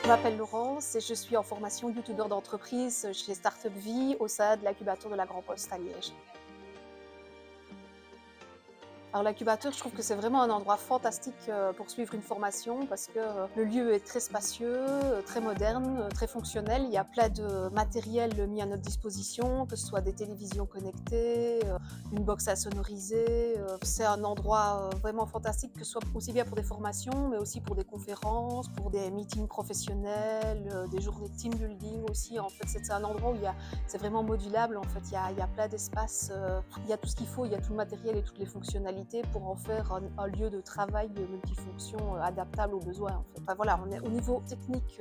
Je m'appelle Laurence et je suis en formation youtubeur d'entreprise chez Startup Vie au sein de l'incubateur de la Grand Poste à Liège. Alors l'incubateur, je trouve que c'est vraiment un endroit fantastique pour suivre une formation parce que le lieu est très spacieux, très moderne, très fonctionnel. Il y a plein de matériel mis à notre disposition, que ce soit des télévisions connectées, une box à sonoriser. C'est un endroit vraiment fantastique, que ce soit aussi bien pour des formations, mais aussi pour des conférences, pour des meetings professionnels, des journées de team building aussi. En fait, c'est un endroit où c'est vraiment modulable. En fait, il y a plein d'espaces, il y a tout ce qu'il faut, il y a tout le matériel et toutes les fonctionnalités pour en faire un lieu de travail multifonction adaptable aux besoins. En fait. Enfin, voilà, au niveau technique,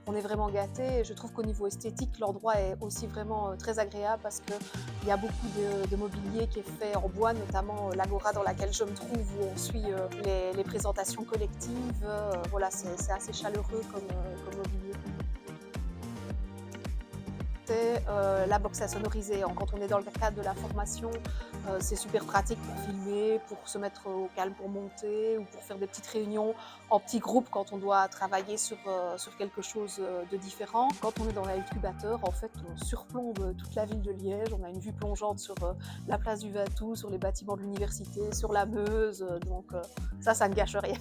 on est vraiment gâté. Je trouve qu'au niveau esthétique, l'endroit est aussi vraiment très agréable parce qu'il y a beaucoup de mobilier qui est fait en bois, notamment l'agora dans laquelle je me trouve, où on suit les présentations collectives. Voilà, c'est assez chaleureux comme mobilier. C'est la box à sonoriser. Quand on est dans le cadre de la formation, c'est super pratique pour filmer, pour se mettre au calme pour monter ou pour faire des petites réunions en petits groupes quand on doit travailler sur quelque chose de différent. Quand on est dans l'incubateur, en fait, on surplombe toute la ville de Liège. On a une vue plongeante sur la place du Vatou, sur les bâtiments de l'université, sur la Meuse. Donc ça ne gâche rien.